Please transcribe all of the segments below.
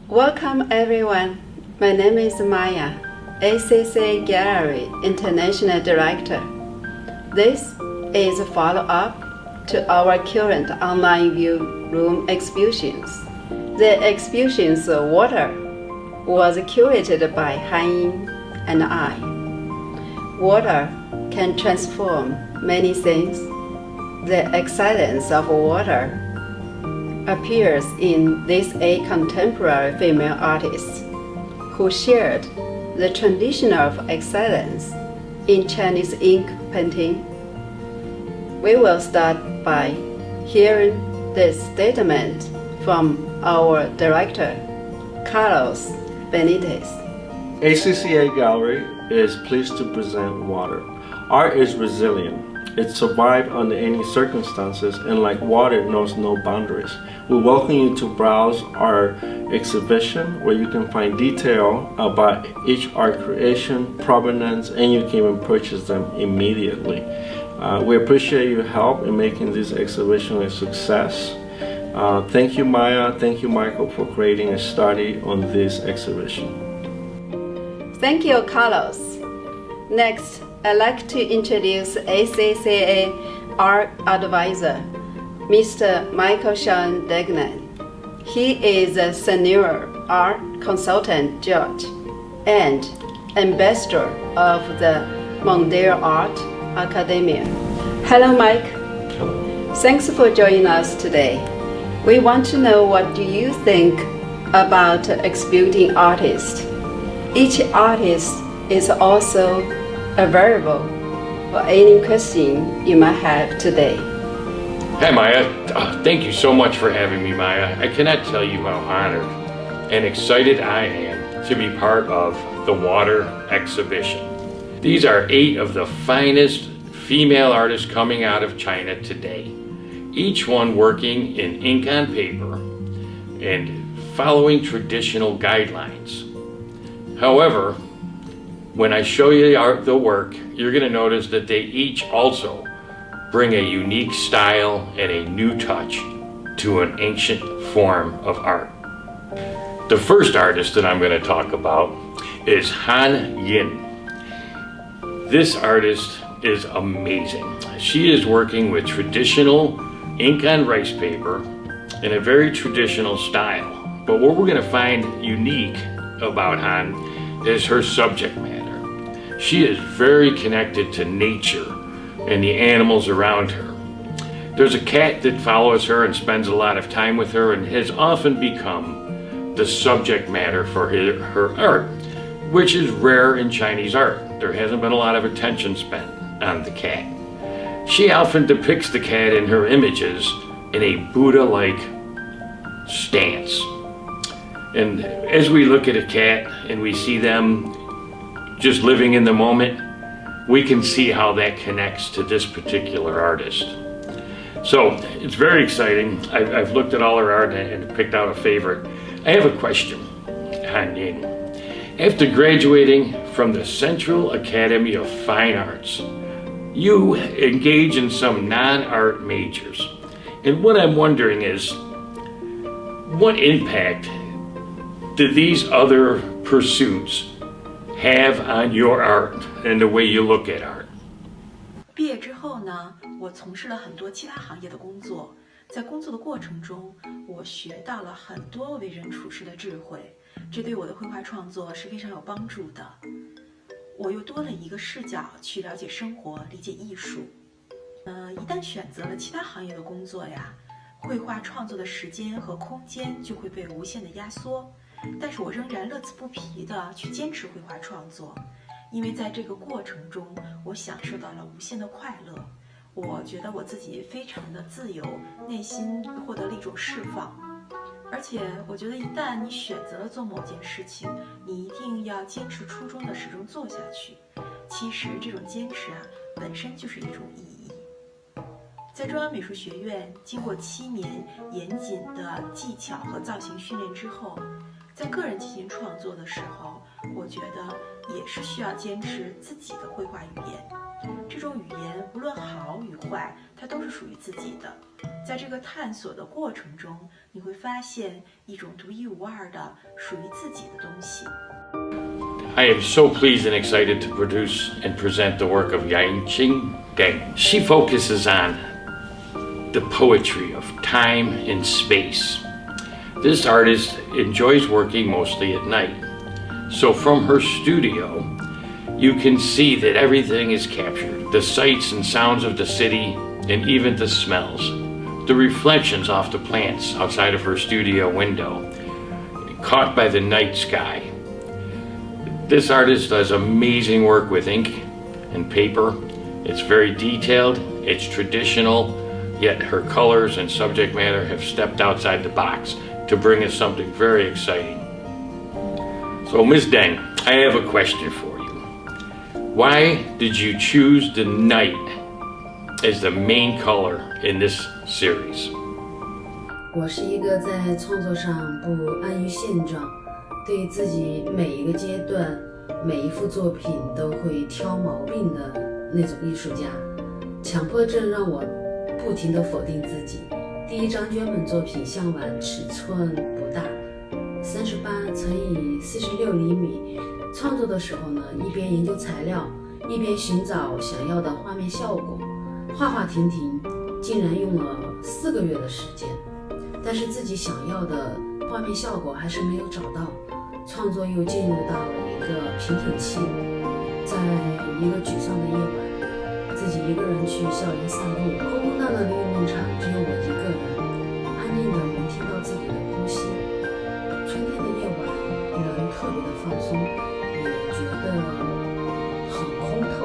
Welcome everyone. My name is Maya, ACC Gallery International Director. This is a follow-up to our current online view room exhibitions. The exhibition's Water was curated by Ying and I. Water can transform many things. The excellence of water appears in these 8 contemporary female artists who shared the tradition of excellence in Chinese ink painting. We will start by hearing this statement from our director, Carlos Benitez. ACCA Gallery is pleased to present Water. Art is resilient. It survives under any circumstances, and like water, knows no boundaries. We welcome you to browse our exhibition, where you can find detail about each art creation, provenance, and you can even purchase them immediately. We appreciate your help in making this exhibition a success. Thank you, Maya. Thank you, Michael, for creating a study on this exhibition. Thank you, Carlos. Next, I'd like to introduce ACCA Art Advisor, Mr. Michael Deng. He is a senior art consultant judge and ambassador of the Mandarin Art Academia. Hello, Mike. Hello. Thanks for joining us today. We want to know, what do you think about exhibiting artists? Each artist is also available for any question you might have today. Hi Maya, thank you so much for having me, Maya. I cannot tell you how honored and excited I am to be part of the Water exhibition. These are 8 of the finest female artists coming out of China today, each one working in ink on paper and following traditional guidelines. However, when I show you the work, you're going to notice that they each also bring a unique style and a new touch to an ancient form of art. The first artist that I'm going to talk about is Honglin. This artist is amazing. She is working with traditional ink on rice paper in a very traditional style. But what we're going to find unique about Han is her subject matter. She is very connected to nature and the animals around her. There's a cat that follows her and spends a lot of time with her and has often become the subject matter for her art, which is rare in Chinese art. There hasn't been a lot of attention spent on the cat. She often depicts the cat in her images in a Buddha-like stance. And as we look at a cat and we see them just living in the moment, we can see how that connects to this particular artist. So it's very exciting. I've looked at all her art and picked out a favorite. I have a question, Han Ying. After graduating from the Central Academy of Fine Arts, you engage in some non-art majors. And what I'm wondering is, what impact do these other pursuits have on your art and the way you look at art? 毕业之后呢，我从事了很多其他行业的工作。在工作的过程中，我学到了很多为人处事的智慧，这对我的绘画创作是非常有帮助的。我又多了一个视角去了解生活，理解艺术。一旦选择了其他行业的工作呀，绘画创作的时间和空间就会被无限的压缩。但是我仍然乐此不疲地去坚持绘画创作，因为在这个过程中，我享受到了无限的快乐。我觉得我自己非常的自由，内心获得了一种释放。而且我觉得，一旦你选择了做某件事情，你一定要坚持初衷的始终做下去。其实这种坚持啊，本身就是一种意义。在中央美术学院经过7年严谨的技巧和造型训练之后，在个人进行创作的时候，我觉得也是需要坚持自己的绘画语言。这种语言无论好与坏，它都是属于自己的。在这个探索的过程中，你会发现一种独一无二的属于自己的东西。I am so pleased and excited to produce and present the work of Yuanqing Deng. She focuses on the poetry of time and space. This artist enjoys working mostly at night. So from her studio, you can see that everything is captured. The sights and sounds of the city, and even the smells. The reflections off the plants outside of her studio window, caught by the night sky. This artist does amazing work with ink and paper. It's very detailed, it's traditional, yet her colors and subject matter have stepped outside the box to bring us something very exciting. So Ms. Deng, I have a question for you. Why did you choose the night as the main color in this series? 我是一个在创作上不安于现状，对自己每一个阶段、每一幅作品都会挑毛病的那种艺术家。强迫症让我不停地否定自己。第一张绢本作品像碗，尺寸不大，38×46厘米。创作的时候呢，一边研究材料，一边寻找想要的画面效果。画画停停，竟然用了4个月的时间，但是自己想要的画面效果还是没有找到。创作又进入到了一个瓶颈期，在一个沮丧的夜晚，自己一个人去校园散步，空空荡荡的运动场只有我一个人，安静的能听到自己的呼吸。春天的夜晚人特别的放松，也觉得很空透，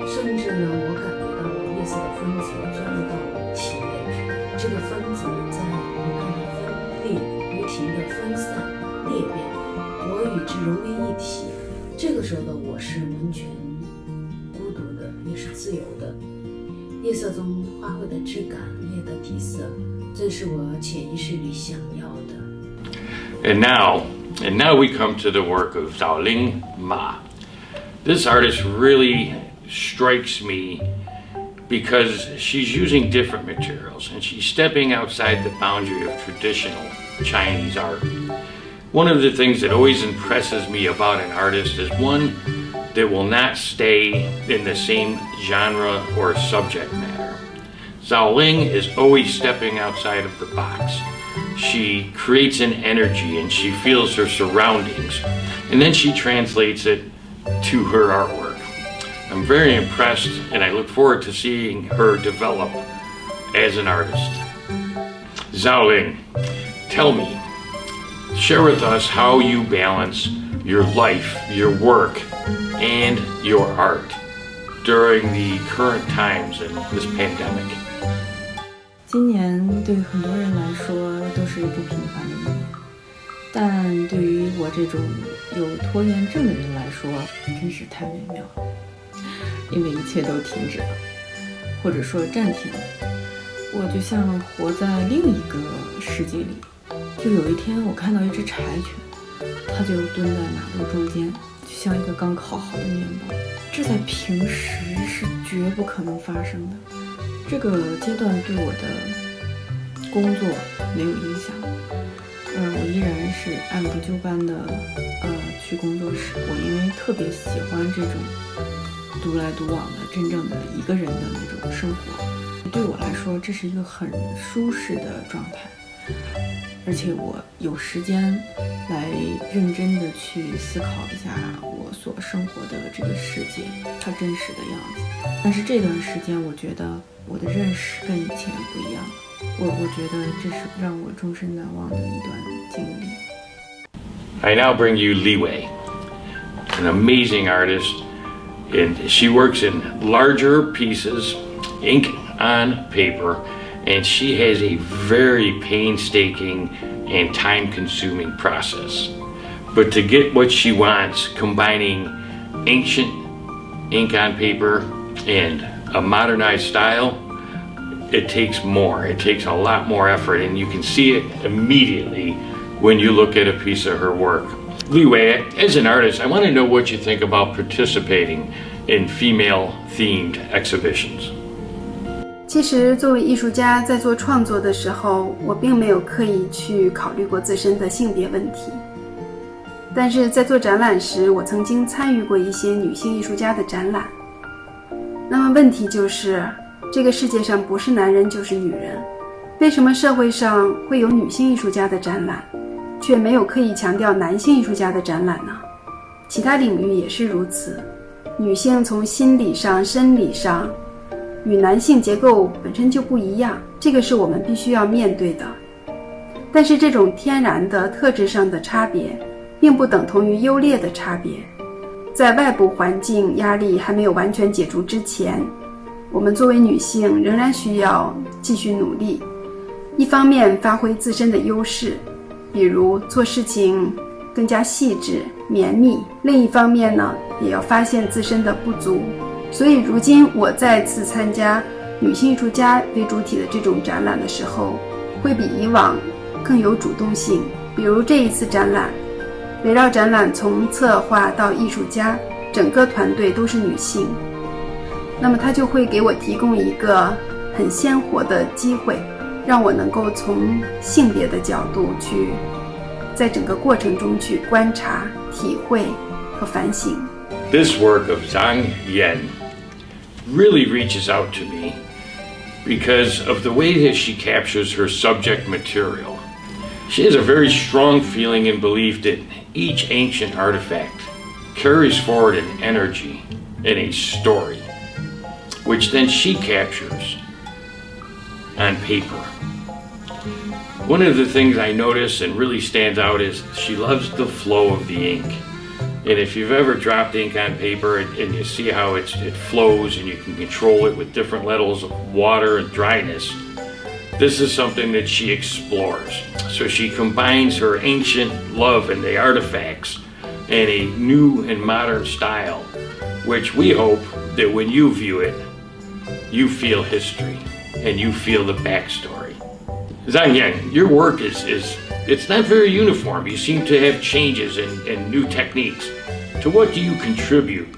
甚至呢我感觉到了夜色的分子钻入到我的体内，这个分子在不断的分裂，不停的分散裂变，我与之融为一体。这个时候的我是完全孤独的，也是自由的。夜色中花卉的质感，夜的底色，正是我潜意识里想要的。And now we come to the work of Zhaolin Ma. This artist really strikes me because she's using different materials and she's stepping outside the boundary of traditional Chinese art. One of the things that always impresses me about an artist is one that will not stay in the same genre or subject matter. Zhaolin is always stepping outside of the box. She creates an energy and she feels her surroundings, and then she translates it to her artwork. I'm very impressed and I look forward to seeing her develop as an artist. Zhaolin, tell me, share with us how you balance your life, your work, and your art during the current times in this pandemic. 今年对很多人来说都是不平凡的一年，但对于我这种有拖延症的人来说，真是太微妙了，因为一切都停止了，或者说暂停了。我就像活在另一个世界里。就有一天，我看到一只柴犬，它就蹲在马路中间，就像一个刚烤好的面包。这在平时是绝不可能发生的。这个阶段对我的工作没有影响，我依然是按部就班的去工作室。我因为特别喜欢这种独来独往的真正的一个人的那种生活，对我来说这是一个很舒适的状态，而且我有时间来认真的去思考一下我所生活的这个世界它真实的样子。但是这段时间我觉得我的认识跟以前不一样，我觉得这是让我终身难忘的一段经历。I now bring you Li Wei, an amazing artist, and she works in larger pieces, ink on paper, and she has a very painstaking and time-consuming process. But to get what she wants, combining ancient ink on paper and a modernized style, it takes more. It takes a lot more effort, and you can see it immediately when you look at a piece of her work. Li Wei, as an artist, I want to know what you think about participating in female-themed exhibitions. 其实作为艺术家在做创作的时候，我并没有刻意去考虑过自身的性别问题。但是在做展览时，我曾经参与过一些女性艺术家的展览。那么问题就是，这个世界上不是男人就是女人，为什么社会上会有女性艺术家的展览，却没有刻意强调男性艺术家的展览呢？其他领域也是如此，女性从心理上、生理上与男性结构本身就不一样，这个是我们必须要面对的。但是这种天然的特质上的差别，并不等同于优劣的差别。在外部环境压力还没有完全解除之前，我们作为女性仍然需要继续努力，一方面发挥自身的优势，比如做事情更加细致绵密，另一方面呢，也要发现自身的不足。所以如今我再次参加女性艺术家为主体的这种展览的时候，会比以往更有主动性。比如这一次展览，围绕展览从策划到艺术家，整个团队都是女性，那么它就会给我提供一个很鲜活的机会，让我能够从性别的角度去在整个过程中去观察、体会和反省。This work of Zhang really reaches out to me because of the way that she captures her subject material. She has a very strong feeling and belief that each ancient artifact carries forward an energy and a story, which then she captures on paper. One of the things I notice and really stands out is she loves the flow of the ink. And if you've ever dropped ink on paper and you see how it flows and you can control it with different levels of water and dryness, this is something that she explores. So she combines her ancient love and the artifacts in a new and modern style, which we hope that when you view it, you feel history and you feel the backstory. Zhang Yang, your work it's not very uniform. You seem to have changes and new techniques. To what do you contribute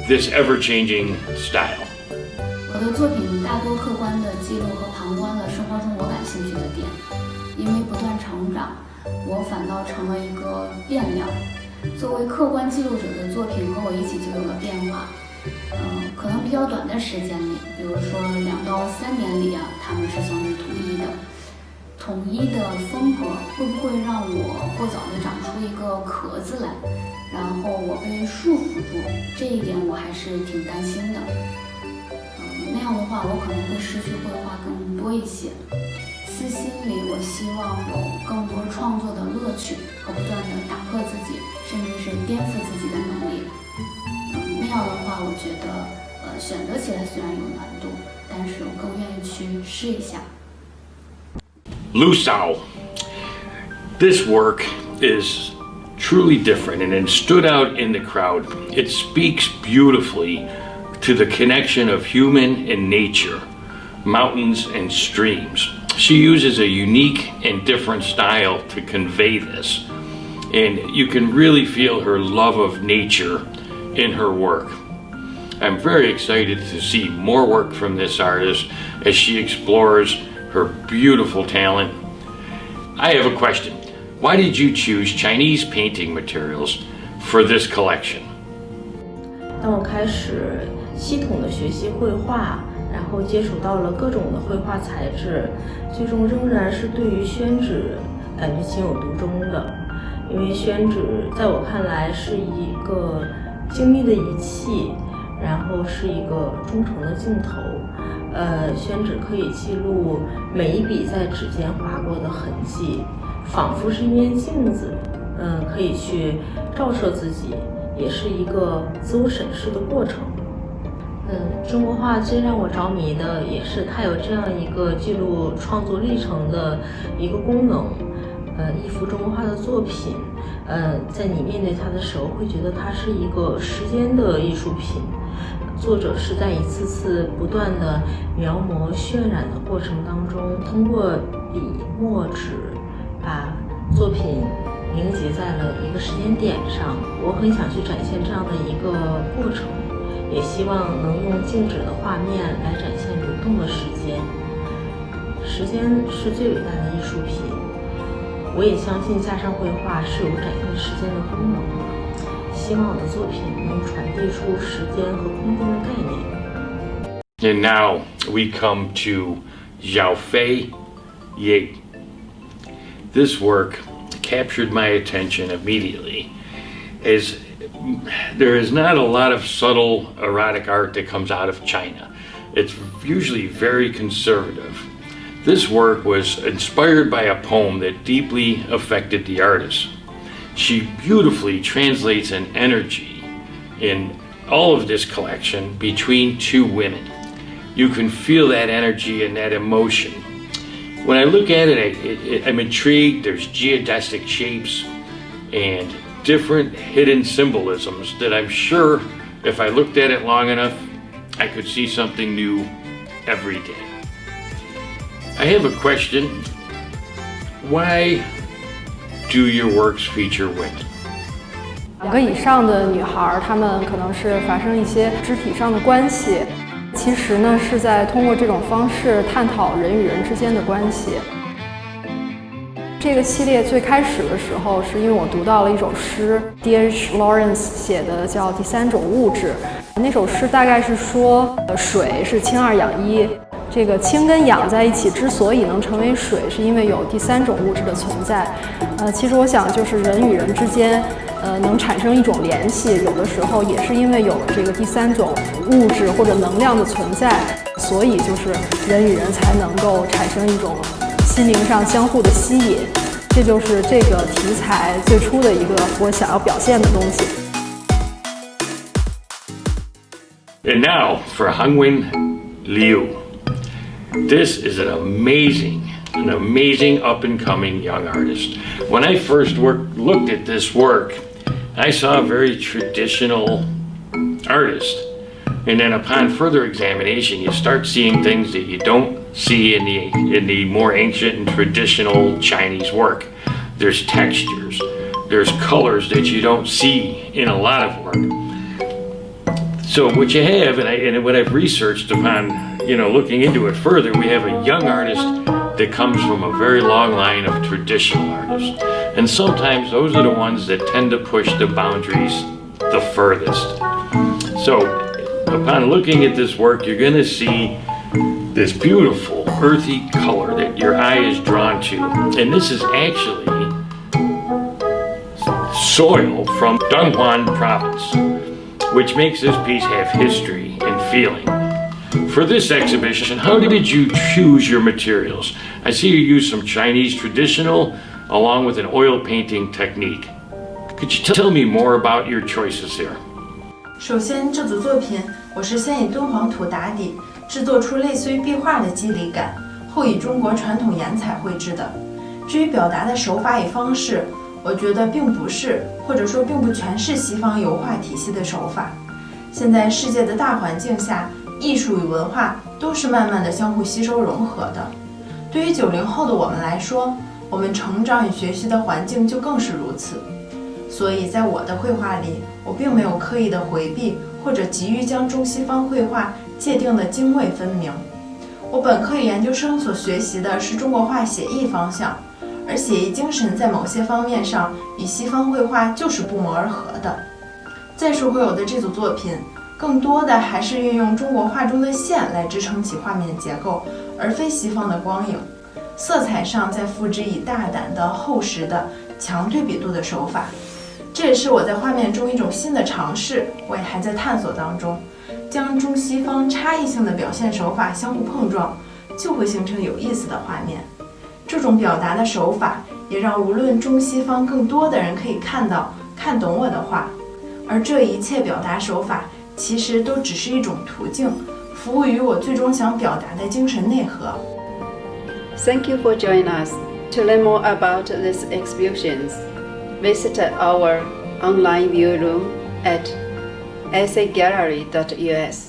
this ever-changing style? 我的作品大多客观地记录和旁观了生活中我感兴趣的点，因为不断成长，我反倒成了一个变量。作为客观记录者的作品和我一起就有了变化。可能比较短的时间里，比如说2到3年里它们是相对统一的。统一的风格会不会让我过早地长出一个壳子来，然后我被束缚住？这一点我还是挺担心的。那样的话，我可能会失去绘画更多一些。私心里，我希望有更多创作的乐趣和不断地打破自己，甚至是颠覆自己的能力。那样的话，我觉得选择起来虽然有难度，但是我更愿意去试一下。Lu Xiao, this work is truly different and it stood out in the crowd. It speaks beautifully to the connection of human and nature, mountains and streams. She uses a unique and different style to convey this, and you can really feel her love of nature in her work. I'm very excited to see more work from this artist as she explores her beautiful talent. I have a question. Why did you choose Chinese painting materials for this collection? 当我开始系统的学习绘画，然后接触到了各种的绘画材质，最终仍然是对于宣纸感觉情有独钟的。因为宣纸在我看来是一个精密的仪器，然后是一个忠诚的镜头。宣纸可以记录每一笔在纸间划过的痕迹，仿佛是一面镜子，可以去照射自己，也是一个自我审视的过程。中国画最让我着迷的也是它有这样一个记录创作历程的一个功能。一幅中国画的作品，在你面对它的时候，会觉得它是一个时间的艺术品。作者是在一次次不断的描摹渲染的过程当中，通过笔墨纸把作品凝结在了一个时间点上，我很想去展现这样的一个过程，也希望能用静止的画面来展现流动的时间。时间是最伟大的艺术品，我也相信架上绘画是有展现时间的功能的，希望我的作品能传递出时间和空间的概念。And now we come to Xiaofei Ying. This work captured my attention immediately, as there is not a lot of subtle erotic art that comes out of China. It's usually very conservative. This work was inspired by a poem that deeply affected the artist. She beautifully translates an energy in all of this collection between two women. You can feel that energy and that emotion. When I look at it, I'm intrigued. There's geodesic shapes and different hidden symbolisms that I'm sure if I looked at it long enough, I could see something new every day. I have a question. Why do your works feature women? 2个以上的女孩，她们可能是发生一些肢体上的关系，其实呢是在通过这种方式探讨人与人之间的关系。这个系列最开始的时候，是因为我读到了一首诗 ，D.H. Lawrence 写的，叫《第3种物质》。那首诗大概是说，水是氢2氧1。这个氢跟氧在一起之所以能成为水，是因为有第3种物质的存在。其实我想，就是人与人之间，能产生一种联系，有的时候也是因为有这个第3种物质或者能量的存在，所以就是人与人才能够产生一种心灵上相互的吸引。这就是这个题材最初的一个我想要表现的东西。And now for Honglin Liu. This is an amazing up-and-coming young artist. When I first looked at this work, I saw a very traditional artist. And then upon further examination, you start seeing things that you don't see in the more ancient and traditional Chinese work. There's textures, there's colors that you don't see in a lot of work. So what you have, and what I've researched upon looking into it further, we have a young artist that comes from a very long line of traditional artists. And sometimes those are the ones that tend to push the boundaries the furthest. So upon looking at this work, you're going to see this beautiful earthy color that your eye is drawn to. And this is actually soil from Deng province, which makes this piece have history and feeling. For this exhibition, how did you choose your materials? I see you use some Chinese traditional along with an oil painting technique. Could you tell me more about your choices here? 首先，这组作品我是先以敦煌土打底，制作出类似于壁画的肌理感，后以中国传统颜彩绘制的。至于表达的手法与方式，我觉得并不是，或者说并不全是西方油画体系的手法。现在世界的大环境下，艺术与文化都是慢慢的相互吸收融合的。对于90后的我们来说，我们成长与学习的环境就更是如此。所以在我的绘画里，我并没有刻意的回避或者急于将中西方绘画界定的泾渭分明。我本科与研究生所学习的是中国画写意方向，而写意精神在某些方面上与西方绘画就是不谋而合的。再说回我的这组作品，更多的还是运用中国画中的线来支撑起画面结构，而非西方的光影。色彩上再复制以大胆的厚实的强对比度的手法，这也是我在画面中一种新的尝试，我也还在探索当中。将中西方差异性的表现手法相互碰撞，就会形成有意思的画面。这种表达的手法也让无论中西方更多的人可以看到、看懂我的画，而这一切表达手法其实都只是一种途径，服务于我最终想表达的精神内核。Thank you for joining us. To learn more about these exhibitions, visit our online view room at essaygallery.us.